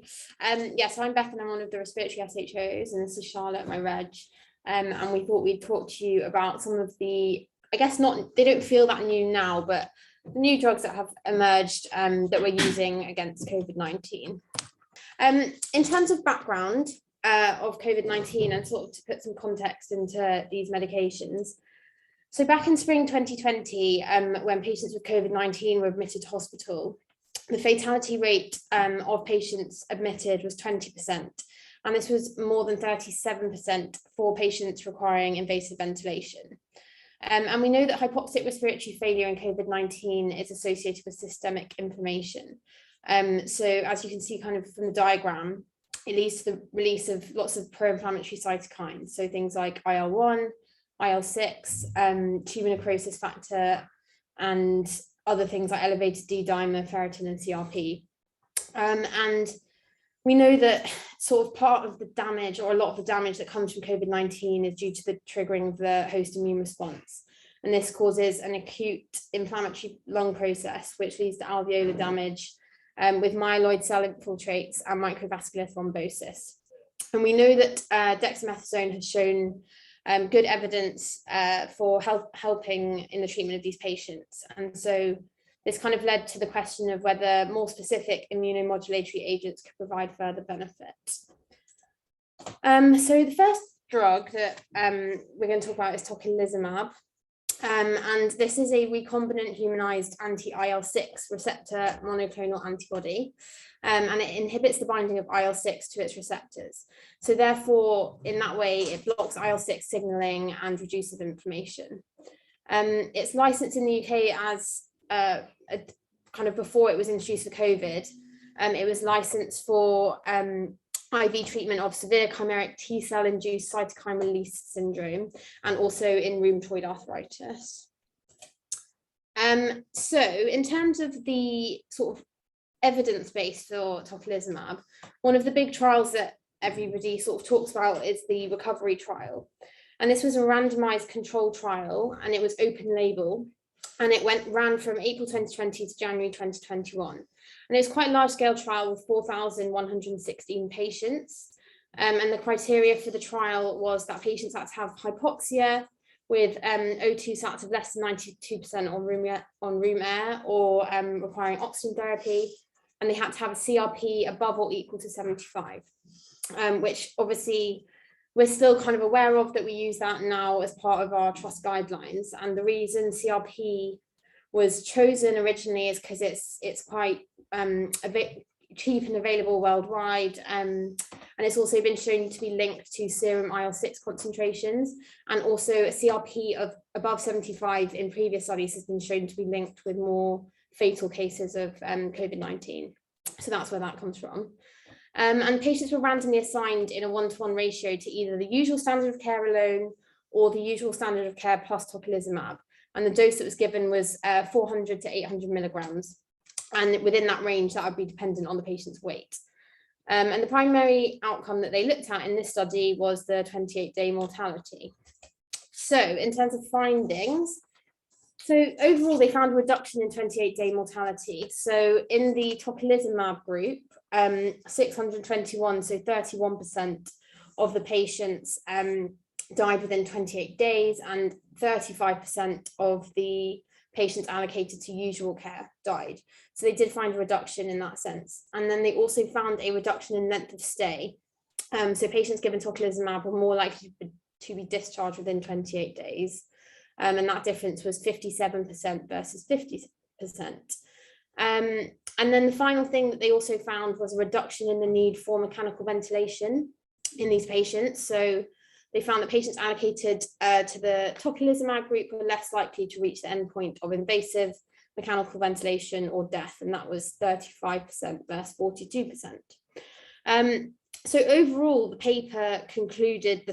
So I'm Bethan, I'm one of the respiratory SHOs, and this is Charlotte, my reg. And we thought we'd talk to you about some of the, I guess they don't feel that new now, but the new drugs that have emerged that we're using against COVID-19. In terms of background of COVID-19 and sort of to put some context into these medications. So back in spring 2020, when patients with COVID-19 were admitted to hospital, the fatality rate of patients admitted was 20%, and this was more than 37% for patients requiring invasive ventilation. And we know that hypoxic respiratory failure in COVID-19 is associated with systemic inflammation. So as you can see kind of from the diagram, it leads to the release of lots of pro-inflammatory cytokines, so things like IL-1, IL-6, tumor necrosis factor, and other things like elevated D-dimer, ferritin, and CRP. And we know that sort of part of the damage, or a lot of the damage that comes from COVID-19, is due to the triggering of the host immune response. And this causes an acute inflammatory lung process, which leads to alveolar damage with myeloid cell infiltrates and microvascular thrombosis. And we know that dexamethasone has shown good evidence for helping in the treatment of these patients. And so this kind of led to the question of whether more specific immunomodulatory agents could provide further benefit. So the first drug that we're going to talk about is Tocilizumab. And this is a recombinant humanized anti-IL-6 receptor monoclonal antibody, and it inhibits the binding of IL-6 to its receptors. So therefore, in that way, it blocks IL-6 signaling and reduces inflammation. It's licensed in the UK as kind of before it was introduced for COVID. It was licensed for IV treatment of severe chimeric T-cell induced cytokine release syndrome, and also in rheumatoid arthritis. So in terms of the sort of evidence base for Tocilizumab, one of the big trials that everybody sort of talks about is the recovery trial. And this was a randomized controlled trial, and it was open label, and it ran from April 2020 to January 2021. And it was quite a large scale trial with 4,116 patients. And the criteria for the trial was that patients had to have hypoxia with O2 sats of less than 92% on room air or requiring oxygen therapy. And they had to have a CRP above or equal to 75, which obviously we're still kind of aware of, that we use that now as part of our trust guidelines. And the reason CRP was chosen originally is because it's quite a bit cheap and available worldwide, and it's also been shown to be linked to serum IL-6 concentrations, and also a CRP of above 75 in previous studies has been shown to be linked with more fatal cases of COVID-19. So that's where that comes from. And patients were randomly assigned in a 1-to-1 ratio to either the usual standard of care alone or the usual standard of care plus Tocilizumab. And the dose that was given was 400 to 800 milligrams. And within that range, that would be dependent on the patient's weight. And the primary outcome that they looked at in this study was the 28-day mortality. So in terms of findings, so overall, they found a reduction in 28-day mortality. So in the Tocilizumab group, 621, so 31% of the patients died within 28 days, and 35% of the patients allocated to usual care died. So they did find a reduction in that sense. And then they also found a reduction in length of stay. So patients given Tocilizumab were more likely to be discharged within 28 days. And that difference was 57% versus 50%. And then the final thing that they also found was a reduction in the need for mechanical ventilation in these patients. So they found that patients allocated to the Tocilizumab group were less likely to reach the endpoint of invasive mechanical ventilation or death, and that was 35% versus 42%. So overall, the paper concluded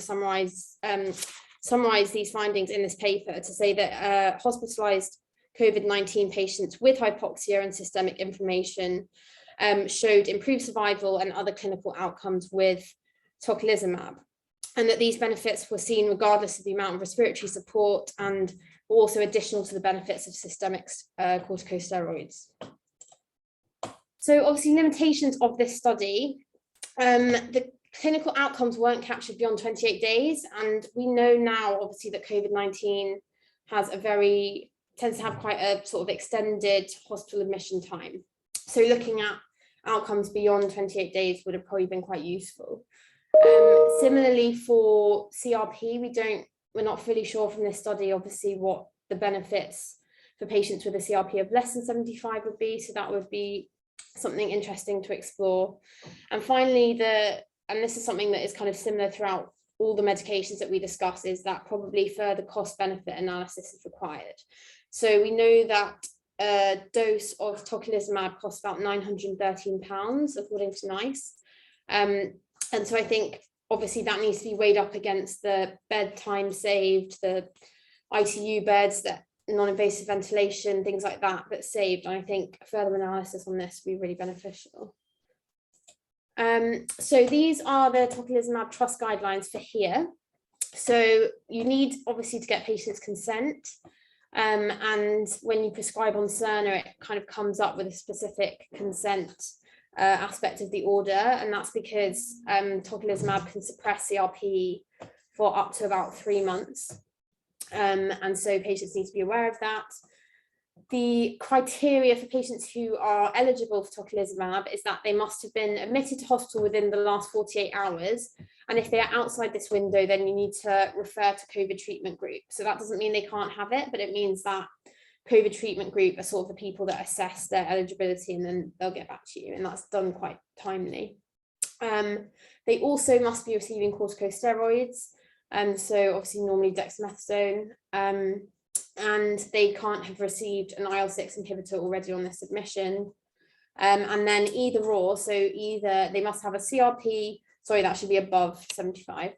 summarized these findings in this paper to say that hospitalized COVID-19 patients with hypoxia and systemic inflammation showed improved survival and other clinical outcomes with Tocilizumab, and that these benefits were seen regardless of the amount of respiratory support, and also additional to the benefits of systemic corticosteroids. So obviously limitations of this study, the clinical outcomes weren't captured beyond 28 days. And we know now, obviously, that COVID-19 has tends to have quite a sort of extended hospital admission time. So looking at outcomes beyond 28 days would have probably been quite useful. Similarly for CRP, we're not fully sure from this study, obviously, what the benefits for patients with a CRP of less than 75 would be. So that would be something interesting to explore. And finally, and this is something that is kind of similar throughout all the medications that we discuss, is that probably further cost benefit analysis is required. So we know that a dose of tocilizumab costs about £913 according to NICE. And so I think obviously that needs to be weighed up against the bed time saved, the ICU beds, that non-invasive ventilation, things like that saved. And I think further analysis on this would be really beneficial. So these are the tocilizumab trust guidelines for here. So you need obviously to get patients' consent. And when you prescribe on Cerner, it kind of comes up with a specific consent aspect of the order. And that's because tocilizumab can suppress CRP for up to about 3 months. And so patients need to be aware of that. The criteria for patients who are eligible for tocilizumab is that they must have been admitted to hospital within the last 48 hours. And if they are outside this window, then you need to refer to COVID treatment group. So that doesn't mean they can't have it, but it means that COVID treatment group are sort of the people that assess their eligibility, and then they'll get back to you. And that's done quite timely. They also must be receiving corticosteroids. So obviously normally dexamethasone. And they can't have received an IL-6 inhibitor already on their submission. And then either or, so either they must have a CRP, sorry, that should be above 75,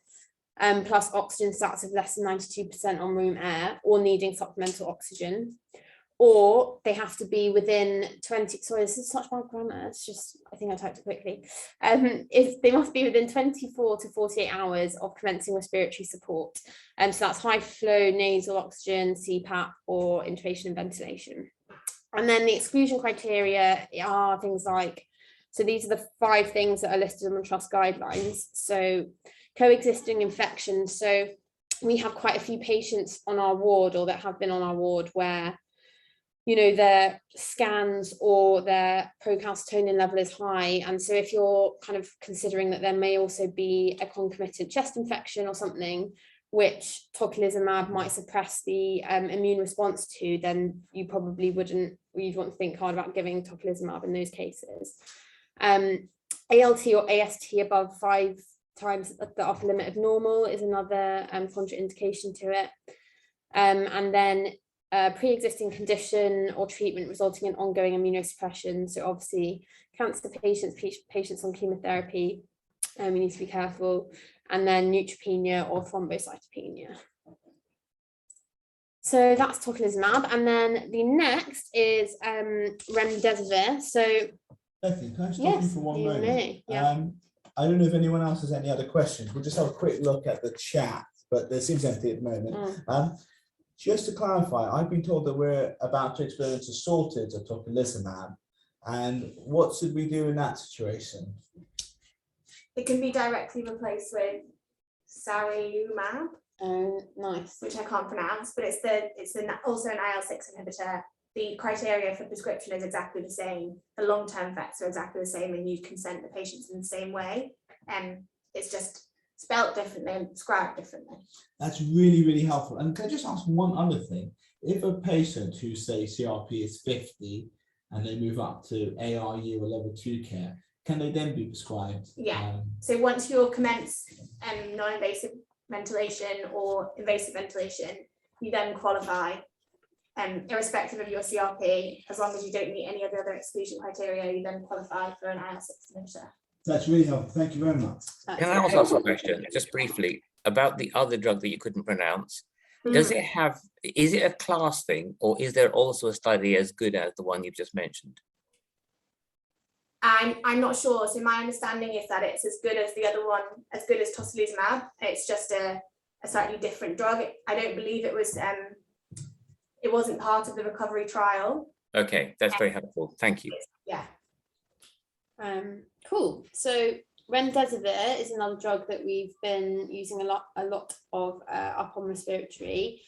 plus oxygen stats of less than 92% on room air, or needing supplemental oxygen, or they have to be within 20, sorry, this is such bad grammar, it's just, I think I typed it quickly. If they must be within 24 to 48 hours of commencing respiratory support. So that's high flow nasal oxygen, CPAP, or intubation and ventilation. And then the exclusion criteria are things like, so these are the 5 things that are listed on the trust guidelines. So coexisting infections. So we have quite a few patients on our ward, or that have been on our ward, where their scans or their procalcitonin level is high. And so if you're kind of considering that there may also be a concomitant chest infection or something, which tocilizumab might suppress the immune response to, then you'd want to think hard about giving tocilizumab in those cases. ALT or AST above 5 times the upper limit of normal is another contraindication to it. And then pre-existing condition or treatment resulting in ongoing immunosuppression. So obviously cancer patients on chemotherapy, we need to be careful. And then neutropenia or thrombocytopenia. So that's tocilizumab. And then the next is remdesivir. So Bethan, can I stop you for one moment? Yeah. I don't know if anyone else has any other questions. We'll just have a quick look at the chat, but there seems empty at the moment. Just to clarify, I've been told that we're about to experience a shortage of tocilizumab, and what should we do in that situation? It can be directly replaced with Casirivimab. Oh, nice. Which I can't pronounce, but it's also an IL-6 inhibitor. The criteria for prescription is exactly the same. The long-term effects are exactly the same, and you consent the patients in the same way. It's just spelt differently and prescribed differently. That's really, really helpful. And can I just ask one other thing? If a patient who, say, CRP is 50 and they move up to ARU or level 2 care, can they then be prescribed? Yeah. So once you commence non-invasive ventilation or invasive ventilation, you then qualify, irrespective of your CRP, as long as you don't meet any of the other exclusion criteria, you then qualify for an IL-6 inhibitor. That's really helpful. Thank you very much. Can I also ask a question, just briefly, about the other drug that you couldn't pronounce? Does it have, is it a class thing, or is there also a study as good as the one you've just mentioned? I'm not sure. So my understanding is that it's as good as the other one, as good as tocilizumab. It's just a slightly different drug. I don't believe it was. It wasn't part of the recovery trial. Okay, that's very helpful. Thank you. Yeah. Cool. So Remdesivir is another drug that we've been using a lot of upon respiratory.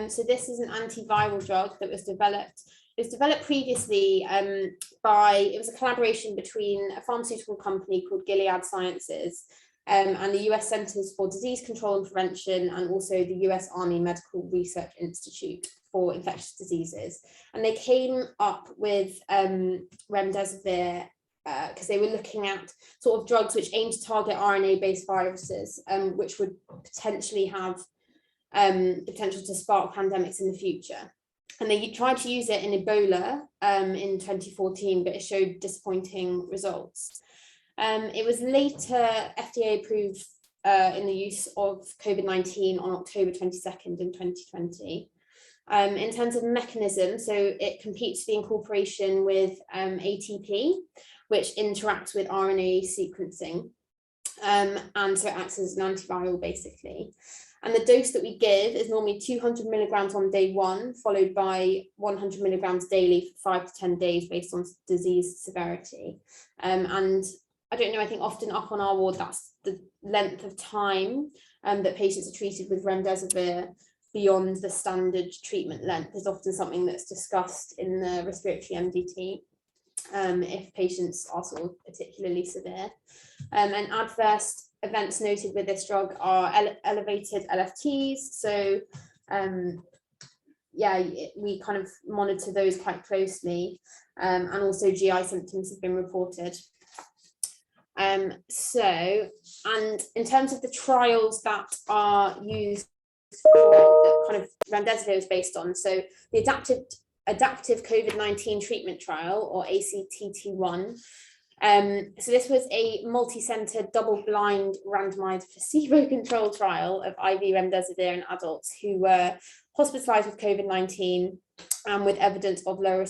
So this is an antiviral drug that was developed. It was developed previously it was a collaboration between a pharmaceutical company called Gilead Sciences and the US Centers for Disease Control and Prevention, and also the US Army Medical Research Institute for Infectious Diseases. And they came up with Remdesivir because they were looking at sort of drugs which aim to target RNA-based viruses, which would potentially have potential to spark pandemics in the future. And they tried to use it in Ebola in 2014, but it showed disappointing results. It was later FDA approved in the use of COVID-19 on October 22nd in 2020. In terms of mechanism, so it competes for the incorporation with ATP, which interacts with RNA sequencing. And so it acts as an antiviral basically. And the dose that we give is normally 200 milligrams on day 1, followed by 100 milligrams daily for 5 to 10 days based on disease severity. And I don't know, I think often up on our ward, that's the length of time that patients are treated with Remdesivir beyond the standard treatment length is often something that's discussed in the respiratory MDT if patients are sort of particularly severe. And adverse events noted with this drug are elevated LFTs. So yeah, we kind of monitor those quite closely, and also GI symptoms have been reported. And in terms of the trials that are used that kind of Remdesivir is based on, so the adaptive COVID-19 treatment trial, or ACTT1. So this was a multi-center, double-blind, randomized, placebo-controlled trial of IV Remdesivir in adults who were hospitalized with COVID-19 and with evidence of lower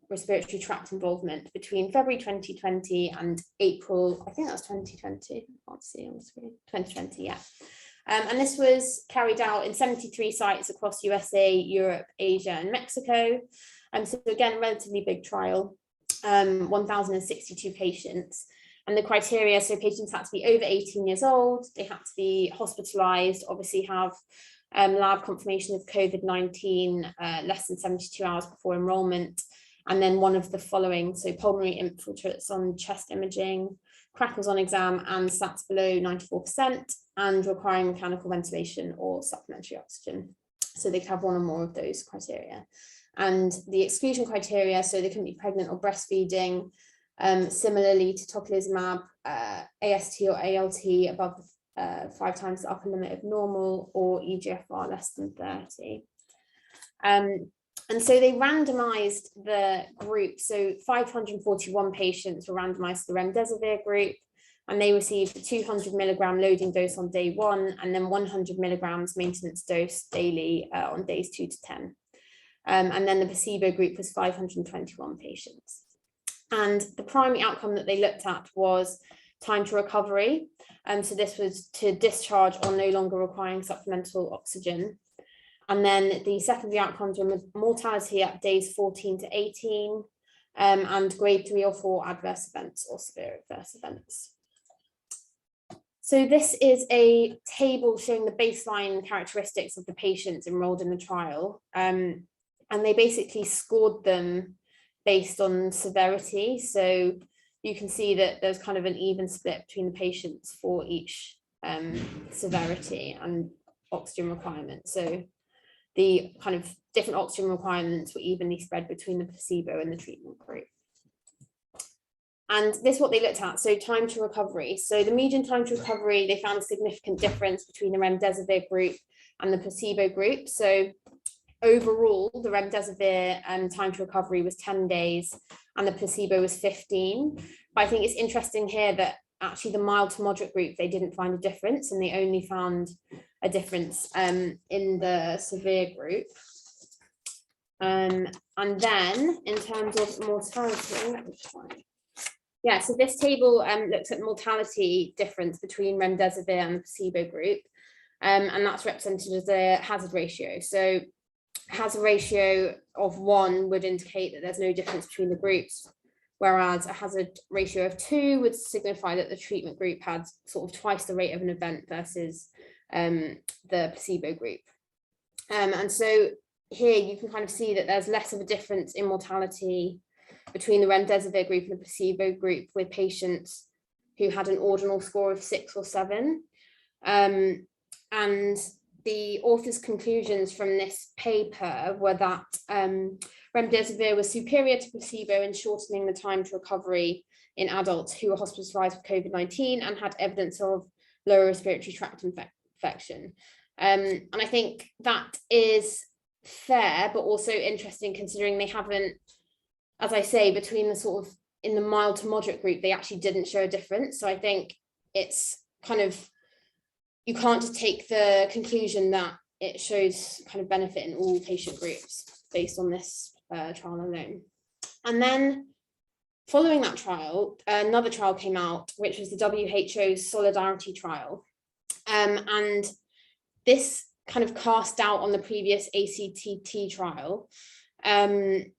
respiratory tract involvement between February 2020 and April, I think that was 2020, I can't see on the screen, 2020, yeah. And this was carried out in 73 sites across USA, Europe, Asia, and Mexico. So again, relatively big trial, 1,062 patients. And the criteria, so patients had to be over 18 years old, they had to be hospitalized, obviously have lab confirmation of COVID-19 less than 72 hours before enrollment, and then one of the following, so pulmonary infiltrates on chest imaging, crackles on exam, and SATs below 94%, and requiring mechanical ventilation or supplementary oxygen. So they could have one or more of those criteria. And the exclusion criteria, so they couldn't be pregnant or breastfeeding, similarly to Tocilizumab, AST or ALT above 5 times the upper limit of normal, or eGFR less than 30. And so they randomized the group. So 541 patients were randomized to the Remdesivir group, and they received a 200 milligram loading dose on day 1, and then 100 milligrams maintenance dose daily on days 2 to 10. And then the placebo group was 521 patients. And the primary outcome that they looked at was time to recovery. So this was to discharge or no longer requiring supplemental oxygen. And then the secondary outcomes were mortality at days 14 to 18, and grade 3 or 4 adverse events or severe adverse events. So this is a table showing the baseline characteristics of the patients enrolled in the trial. And they basically scored them based on severity. So you can see that there's kind of an even split between the patients for each severity and oxygen requirement. So the kind of different oxygen requirements were evenly spread between the placebo and the treatment group. And this is what they looked at, so time to recovery. So the median time to recovery, they found a significant difference between the Remdesivir group and the placebo group. So overall, the Remdesivir time to recovery was 10 days and the placebo was 15. But I think it's interesting here that actually the mild to moderate group, they didn't find a difference, and they only found a difference in the severe group. And then in terms of mortality, yeah, so this table looks at mortality difference between Remdesivir and the placebo group, and that's represented as a hazard ratio. So hazard ratio of 1 would indicate that there's no difference between the groups, whereas a hazard ratio of 2 would signify that the treatment group had sort of twice the rate of an event versus the placebo group. And so here you can kind of see that there's less of a difference in mortality between the remdesivir group and the placebo group with patients who had an ordinal score of 6 or 7. And the author's conclusions from this paper were that remdesivir was superior to placebo in shortening the time to recovery in adults who were hospitalized with COVID-19 and had evidence of lower respiratory tract infection. And I think that is fair, but also interesting considering they haven't, as I say, between the sort of in the mild to moderate group, they actually didn't show a difference. So I think it's kind of, you can't just take the conclusion that it shows kind of benefit in all patient groups based on this trial alone. And then following that trial, another trial came out, which was the WHO's Solidarity trial. And this kind of cast doubt on the previous ACTT trial. And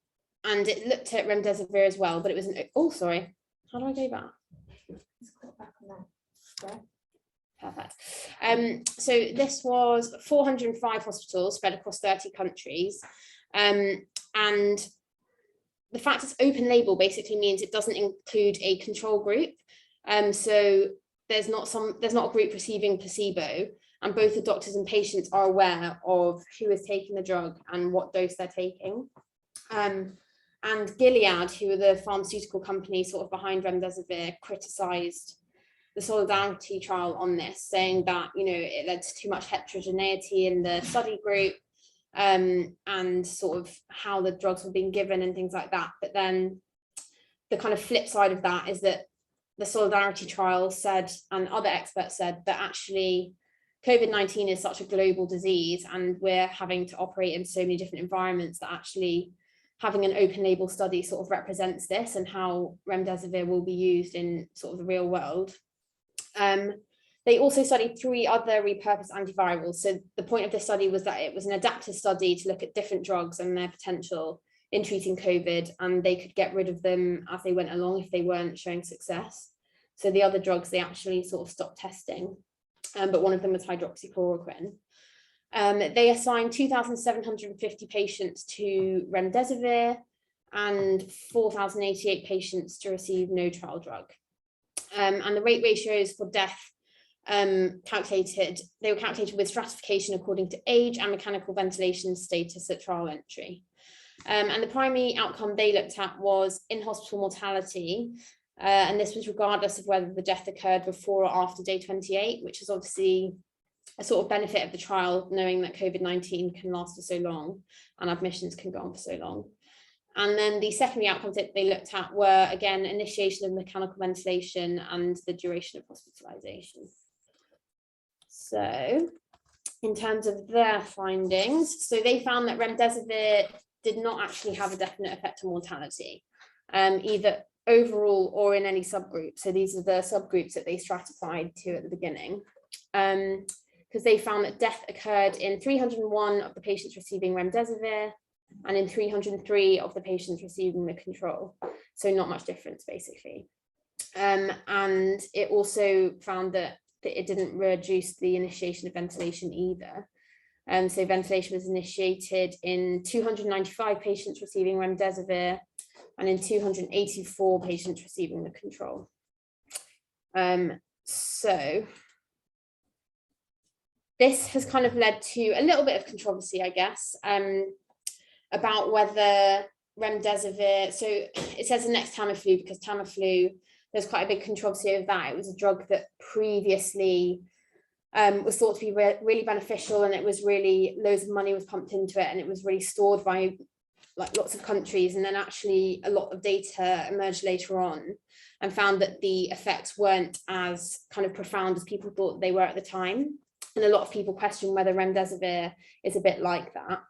it looked at remdesivir as well, but it was an, oh, sorry, how do I go back? Let's click back on that. Yeah. Perfect. So this was 405 hospitals spread across 30 countries. And the fact it's open label basically means it doesn't include a control group. So there's not a group receiving placebo, and both the doctors and patients are aware of who is taking the drug and what dose they're taking. And Gilead, who are the pharmaceutical company sort of behind remdesivir, criticised the Solidarity trial on this, saying that, you know, it led to too much heterogeneity in the study group, and sort of how the drugs were being given and things like that. But then the kind of flip side of that is that the Solidarity trial said, and other experts said, that actually COVID-19 is such a global disease and we're having to operate in so many different environments that actually having an open label study sort of represents this and how remdesivir will be used in sort of the real world. They also studied 3 other repurposed antivirals. So the point of this study was that it was an adaptive study to look at different drugs and their potential in treating COVID, and they could get rid of them as they went along if they weren't showing success. So the other drugs, they actually sort of stopped testing, but one of them was hydroxychloroquine. They assigned 2,750 patients to remdesivir and 4,088 patients to receive no trial drug. And the rate ratios for death they were calculated with stratification according to age and mechanical ventilation status at trial entry. And the primary outcome they looked at was in-hospital mortality, and this was regardless of whether the death occurred before or after day 28, which is obviously a sort of benefit of the trial, knowing that COVID-19 can last for so long and admissions can go on for so long. And then the secondary outcomes that they looked at were, again, initiation of mechanical ventilation and the duration of hospitalization. So in terms of their findings, so they found that remdesivir did not actually have a definite effect on mortality, either overall or in any subgroup. So these are the subgroups that they stratified to at the beginning, because they found that death occurred in 301 of the patients receiving remdesivir and in 303 of the patients receiving the control. So not much difference, basically. And it also found that it didn't reduce the initiation of ventilation either. So ventilation was initiated in 295 patients receiving remdesivir and in 284 patients receiving the control. So this has kind of led to a little bit of controversy, I guess, about whether remdesivir, so it says the next Tamiflu, because Tamiflu, there's quite a big controversy over that. It was a drug that previously was thought to be really beneficial, and it was really, loads of money was pumped into it, and it was really stored by like lots of countries. And then actually a lot of data emerged later on and found that the effects weren't as kind of profound as people thought they were at the time. And a lot of people question whether remdesivir is a bit like that.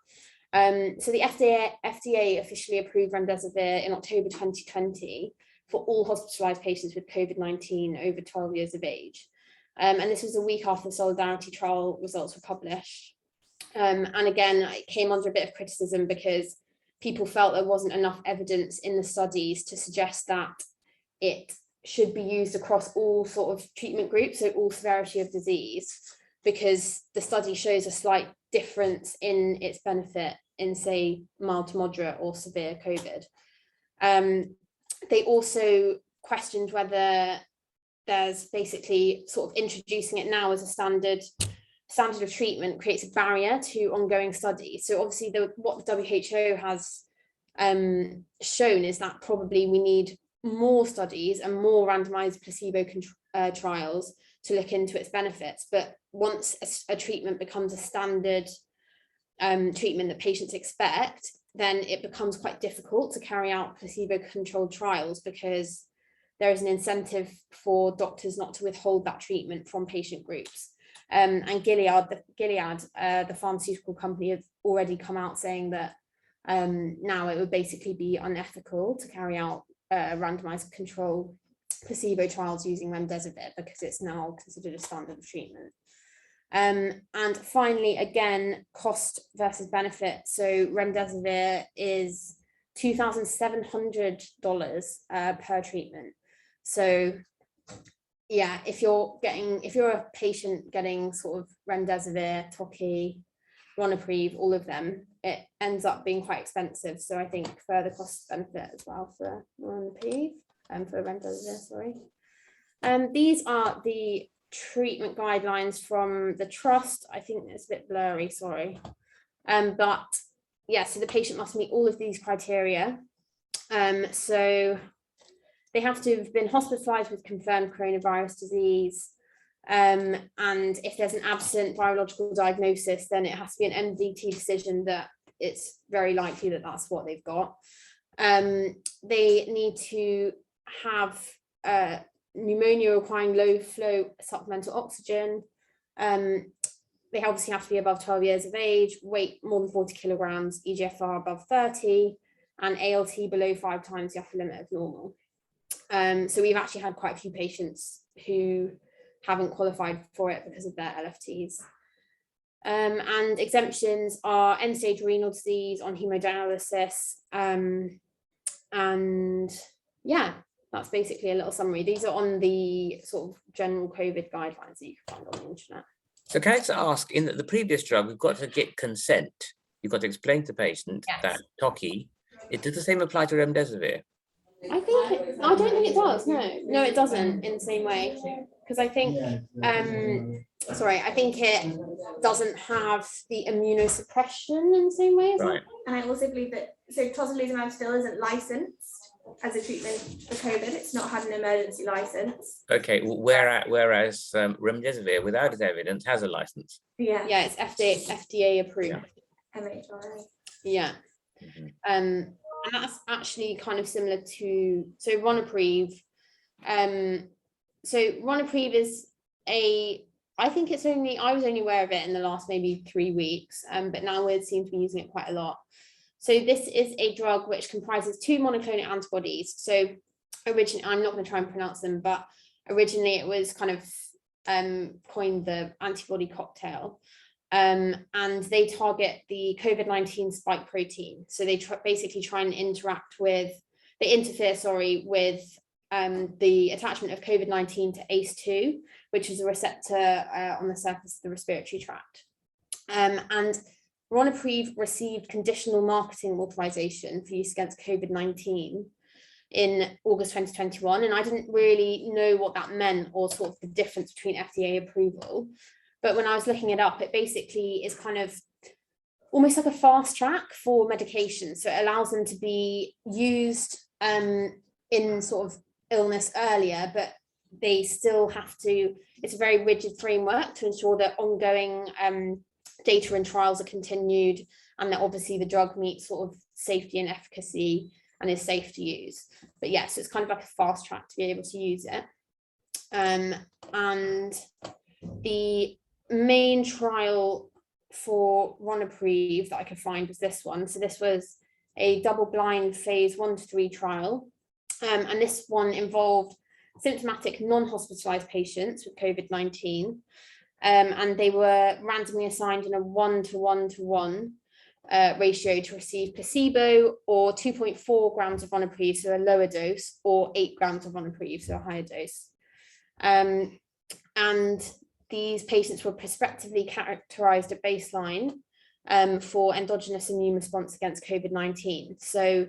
So the FDA officially approved remdesivir in October 2020 for all hospitalized patients with COVID-19 over 12 years of age. And this was a week after the Solidarity trial results were published. And again, it came under a bit of criticism because people felt there wasn't enough evidence in the studies to suggest that it should be used across all sort of treatment groups, so all severity of disease, because the study shows a slight difference in its benefit in, say, mild to moderate or severe COVID. They also questioned whether there's basically sort of introducing it now as a standard of treatment creates a barrier to ongoing studies. So obviously what the WHO has shown is that probably we need more studies and more randomized placebo trials to look into its benefits. But once a treatment becomes a standard treatment that patients expect, then it becomes quite difficult to carry out placebo-controlled trials, because there is an incentive for doctors not to withhold that treatment from patient groups. And Gilead, the pharmaceutical company, have already come out saying that now it would basically be unethical to carry out randomized control placebo trials using Remdesivir, because it's now considered a standard of treatment. And finally, again, cost versus benefit. So Remdesivir is $2,700 per treatment. So yeah, if you're a patient getting sort of Remdesivir, Toci, Ronapreve, all of them, it ends up being quite expensive. So I think further cost benefit as well for Ronapreve and for Remdesivir, sorry. These are the treatment guidelines from the trust. I think it's a bit blurry, sorry. But yeah, so the patient must meet all of these criteria. So they have to have been hospitalized with confirmed coronavirus disease. And if there's an absent virological diagnosis, then it has to be an MDT decision that it's very likely that that's what they've got. They need to have pneumonia requiring low flow supplemental oxygen. They obviously have to be above 12 years of age, weight more than 40 kilograms, EGFR above 30, and ALT below 5 times the upper limit of normal. So we've actually had quite a few patients who haven't qualified for it because of their LFTs. And exemptions are end-stage renal disease on hemodialysis. And yeah, that's basically a little summary. These are on the sort of general COVID guidelines that you can find on the internet. So can I just ask, in the previous drug, we've got to get consent. You've got to explain to the patient that Toci, does the same apply to Remdesivir? I don't think it does. No, it doesn't in the same way, because I think I think it doesn't have the immunosuppression in the same way. Right. And I also believe that Tocilizumab still isn't licensed as a treatment for COVID. It's not had an emergency license. Okay, whereas Remdesivir, without its evidence, has a license. Yeah, it's FDA approved. Yeah. MHRA. Yeah. Mm-hmm. And that's actually kind of similar to Ronapreve. So Ronapreve is I was only aware of it in the last maybe 3 weeks, but now we seem to be using it quite a lot. So this is a drug which comprises 2 monoclonal antibodies. So originally, I'm not going to try and pronounce them, but originally it was kind of coined the antibody cocktail. And they target the COVID-19 spike protein. So they basically try and interfere with the attachment of COVID-19 to ACE2, which is a receptor on the surface of the respiratory tract. And Ronapreve received conditional marketing authorization for use against COVID-19 in August 2021. And I didn't really know what that meant, or sort of the difference between FDA approval. But when I was looking it up, it basically is kind of almost like a fast track for medication. So it allows them to be used in sort of illness earlier, but they still have to, it's a very rigid framework to ensure that ongoing data and trials are continued, and that obviously the drug meets sort of safety and efficacy and is safe to use. But yes, so it's kind of like a fast track to be able to use it. And the main trial for Ronapreve that I could find was this one. So this was a double-blind phase 1 to 3 trial. And this one involved symptomatic non-hospitalized patients with COVID-19. And they were randomly assigned in a 1-to-1-to-1 ratio to receive placebo, or 2.4 grams of Ronapreve, so a lower dose, or 8 grams of Ronapreve, so a higher dose. And these patients were prospectively characterized at baseline for endogenous immune response against COVID-19. So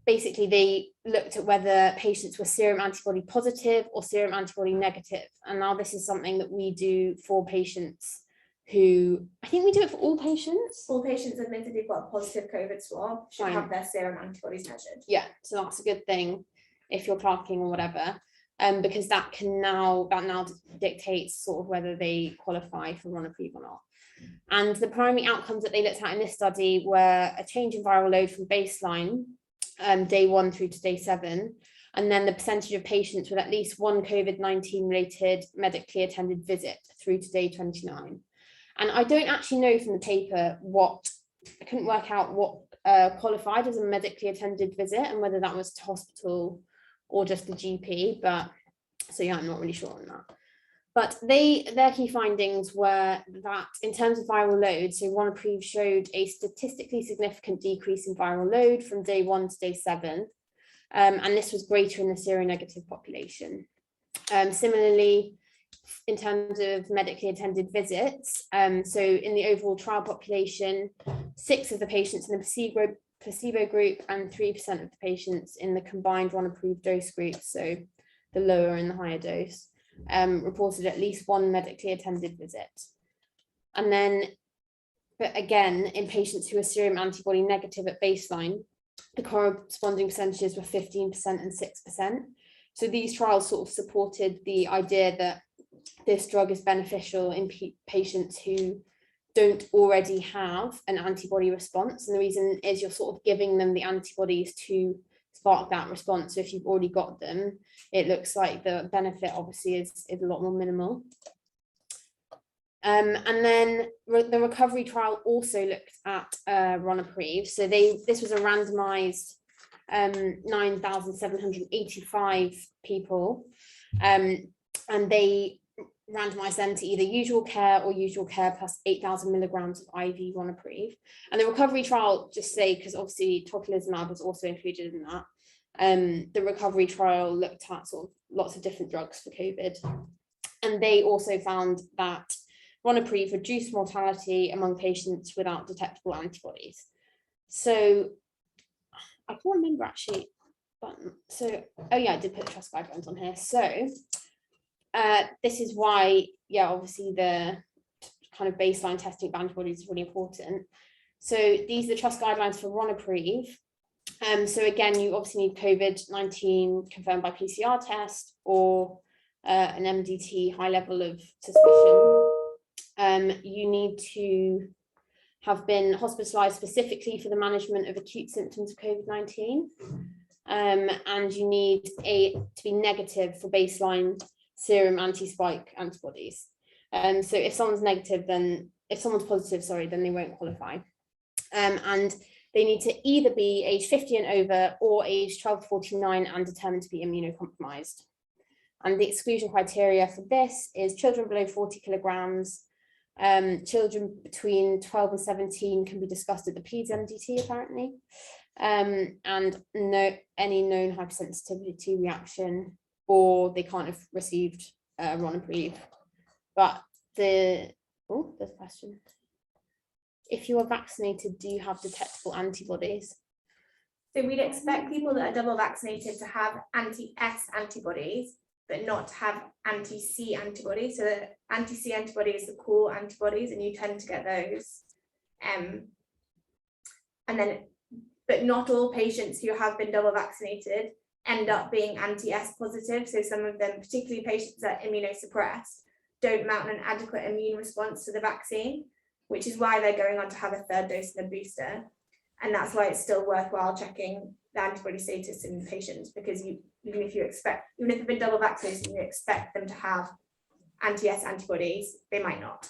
basically, they looked at whether patients were serum antibody positive or serum antibody negative. And now this is something that we do for patients who, I think we do it for all patients. All patients admitted who've got a positive COVID swab should have their serum antibodies measured. Yeah, so that's a good thing if you're clerking or whatever, because that now dictates sort of whether they qualify for Ronapreve or not. And the primary outcomes that they looked at in this study were a change in viral load from baseline, day 1 through to day 7, and then the percentage of patients with at least one COVID-19 related medically attended visit through to day 29. And I don't actually know from the paper I couldn't work out what qualified as a medically attended visit and whether that was to hospital or just the GP, but so yeah, I'm not really sure on that. But their key findings were that in terms of viral load, so Ronapreve showed a statistically significant decrease in viral load from day 1 to day 7, and this was greater in the seronegative population. Similarly, in terms of medically attended visits, so in the overall trial population, 6 of the patients in the placebo group and 3% of the patients in the combined Ronapreve dose group, so the lower and the higher dose, reported at least one medically attended visit. And then, but again, in patients who are serum antibody negative at baseline, the corresponding percentages were 15% and 6%. So these trials sort of supported the idea that this drug is beneficial in patients who don't already have an antibody response. And the reason is you're sort of giving them the antibodies to spark that response. So if you've already got them, it looks like the benefit obviously is a lot more minimal. And then the recovery trial also looked at Ronapreve. So this was a randomized 9,785 people, and they randomized them to either usual care or usual care plus 8,000 milligrams of IV Ronapreve. And the recovery trial, just say, because obviously Tocilizumab was also included in that, the recovery trial looked at sort of lots of different drugs for COVID. And they also found that Ronapreve reduced mortality among patients without detectable antibodies. So I can't remember actually, but so, oh yeah, I did put the trust guidelines on here. So this is why, yeah, obviously the kind of baseline testing of antibodies is really important. So these are the trust guidelines for Ronapreve. So again, you obviously need COVID-19 confirmed by PCR test or an MDT high level of suspicion. You need to have been hospitalized specifically for the management of acute symptoms of COVID-19. And you need to be negative for baseline serum anti-spike antibodies. So if someone's positive, then they won't qualify. And they need to either be age 50 and over or age 12 to 49 and determined to be immunocompromised. And the exclusion criteria for this is children below 40 kilograms, children between 12 and 17 can be discussed at the PEDS MDT apparently, and any known hypersensitivity reaction, or they can't have received Ronapreve. But there's a question. If you are vaccinated, do you have detectable antibodies? So we'd expect people that are double vaccinated to have anti-S antibodies, but not to have anti-C antibodies. So the anti-C antibody is the core antibodies, and you tend to get those. But not all patients who have been double vaccinated end up being anti-S positive. So some of them, particularly patients that are immunosuppressed, don't mount an adequate immune response to the vaccine, which is why they're going on to have a third dose and a booster. And that's why it's still worthwhile checking the antibody status in patients, because even if they've been double vaccinated and you expect them to have anti-S antibodies, they might not.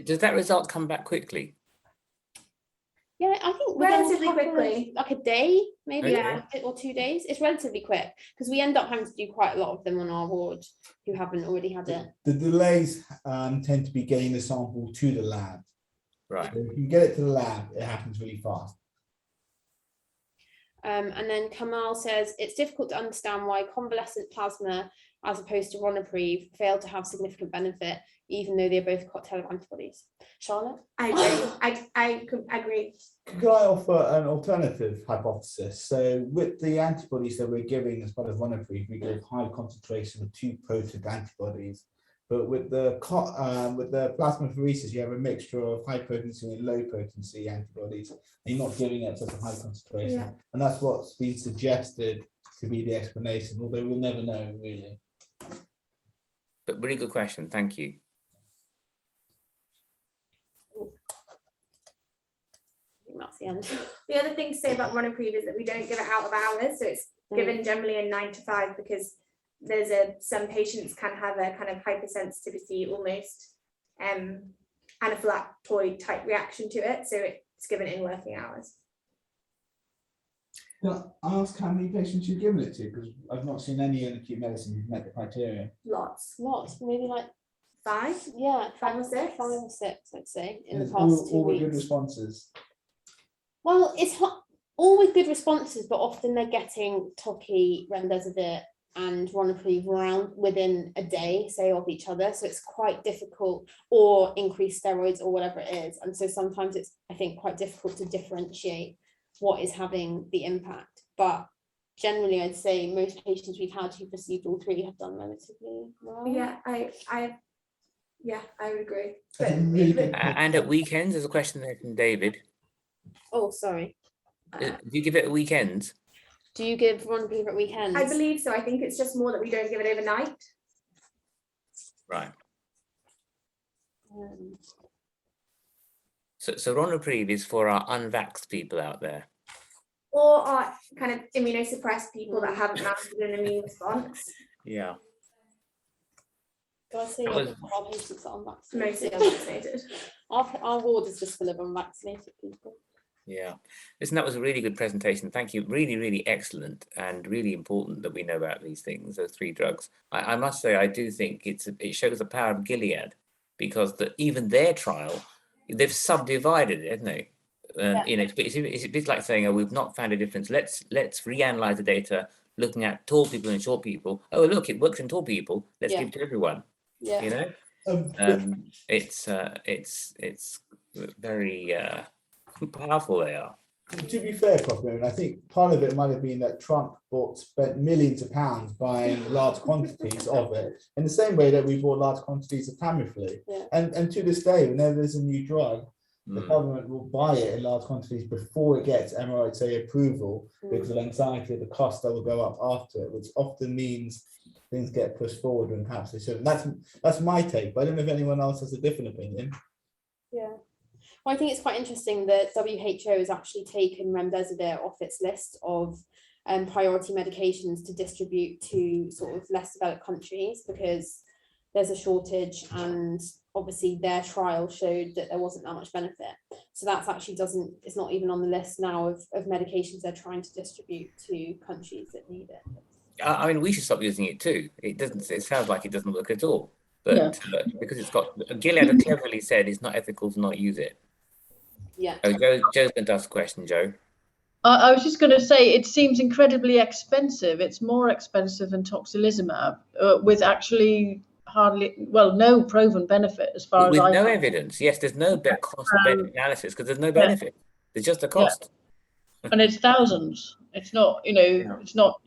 Does that result come back quickly? Yeah, I think relatively quickly, like a day, maybe, Okay. or 2 days. It's relatively quick because we end up having to do quite a lot of them on our ward who haven't already had it. The delays tend to be getting the sample to the lab. Right. So if you get it to the lab, it happens really fast. And then Kamal says it's difficult to understand why convalescent plasma, as opposed to Ronapreve, failed to have significant benefit, even though they're both cocktail of antibodies. Charlotte? I agree. I agree. Could I offer an alternative hypothesis? So with the antibodies that we're giving as part of Ronapreve, we give high concentration of 2 potent antibodies. But with the plasmapheresis, you have a mixture of high potency and low potency antibodies, and you're not giving it such a high concentration. Yeah. And that's what's been suggested to be the explanation, although we'll never know really. But really good question. Thank you. I think that's the end. The other thing to say about Ronapreve is that we don't give it out of hours, so it's given generally in 9 to 5, because there's some patients can have a kind of hypersensitivity, almost anaphylactoid type reaction to it, so it's given in working hours. Can I ask how many patients you've given it to? Because I've not seen any in acute medicine who've met the criteria. Lots. Maybe like 5. Yeah, 5 or 6. 5 or 6, I'd say, in the And past 2 all were weeks. good responses. Well, it's all with good responses, but often they're getting Toci, Remdesivir, and Ronapreve around within a day, say, of each other. So it's quite difficult, or increased steroids or whatever it is. And so sometimes it's, I think, quite difficult to differentiate what is having the impact. But generally, I'd say most patients we've had who've received all 3 have done relatively well. Yeah, I would agree. I But think really good- And at weekends, there's a question there from David. Oh, sorry. Do you give it at weekends? Do you give Ronapreve at weekends? I believe so. I think it's just more that we don't give it overnight. Right. Um, So Ronapreve is for our unvaxxed people out there. Or are kind of immunosuppressed people that haven't mounted an immune response. Yeah. do I say That was- our patients are unvaccinated? Mostly unvaccinated. Our ward is just full of unvaccinated people. Yeah. Listen, that was a really good presentation. Thank you. Really, really excellent, and really important that we know about these things, those 3 drugs. I must say, I do think it shows the power of Gilead, because even their trial, they've subdivided it, haven't they? You know, it's a bit like saying, oh, we've not found a difference. Let's reanalyze the data, looking at tall people and short people. Oh, look, it works in tall people. Let's give it to everyone. Yeah. You know, it's very powerful. They are. To be fair, Prof, I think part of it might have been that Trump spent millions of pounds buying large quantities of it, in the same way that we bought large quantities of Tamiflu. Yeah. And to this day, whenever there's a new drug, the government will buy it in large quantities before it gets MRSA approval, because of anxiety of the cost that will go up after it, which often means things get pushed forward when perhaps they shouldn't. That's my take, but I don't know if anyone else has a different opinion. Yeah. Well, I think it's quite interesting that WHO has actually taken Remdesivir off its list of priority medications to distribute to sort of less developed countries, because there's a shortage, and obviously their trial showed that there wasn't that much benefit. So that's actually it's not even on the list now of medications they're trying to distribute to countries that need it. I mean, we should stop using it too. It sounds like it doesn't work at all. But because it's got, Gilead have cleverly said it's not ethical to not use it. Yeah. Oh, Joe's going to ask a question, Joe. I was just going to say, it seems incredibly expensive. It's more expensive than Tocilizumab, with actually no proven benefit as far as I no know. evidence. Yes, there's no cost benefit analysis, because there's no benefit. There's just a cost. And it's thousands. It's not, it's not,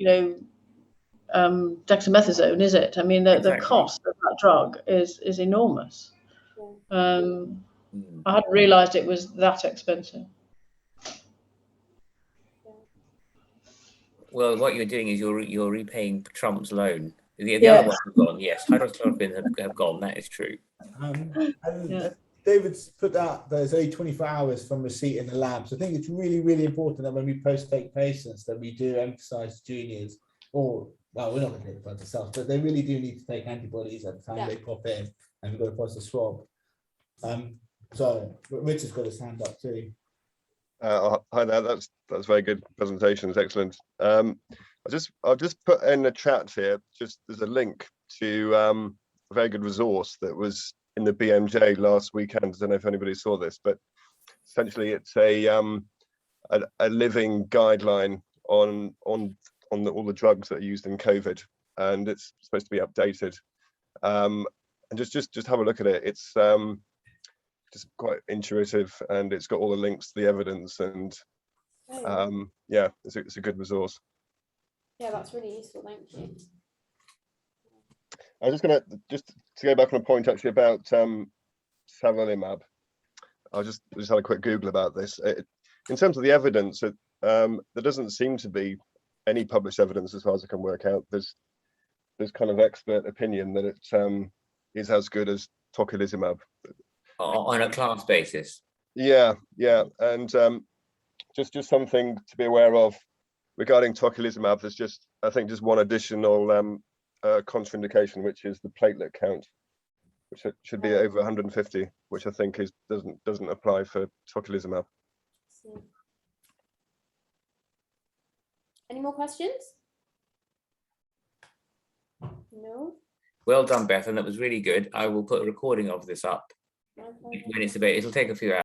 dexamethasone, is it? I mean, the cost of that drug is enormous. I hadn't realised it was that expensive. Well, what you're doing is you're repaying Trump's loan. The other ones have gone. Yes, hydroxychloroquine have gone. That is true. David's put out there's only 24 hours from receipt in the lab. So I think it's really, really important that when we post-take patients, that we do emphasize juniors, or, well, we're not going to take the blood ourselves, but they really do need to take antibodies at the time they pop in, and we've got to pass the swab. So Richard's got his hand up too. Hi there. That's very good presentation. It's excellent. I'll just put in the chat here. There's a link to a very good resource that was in the BMJ last weekend. I don't know if anybody saw this, but essentially it's a living guideline on all the drugs that are used in COVID, and it's supposed to be updated. And just have a look at it. It's just quite intuitive, and it's got all the links to the evidence, and yeah, it's a good resource. Yeah, that's really useful. Thank you. I was just going to go back on a point actually about Tocilizumab. I just had a quick Google about this. In terms of the evidence, there doesn't seem to be any published evidence, as far as I can work out. There's kind of expert opinion that it is as good as Tocilizumab on a class basis. Yeah, and just something to be aware of regarding Tocilizumab. There's I think just one additional contraindication, which is the platelet count, which should be over 150, which I think doesn't apply for Tocilizumab. Any more questions? No. Well done, Bethan. That was really good. I will put a recording of this up when it's available. It'll take a few hours.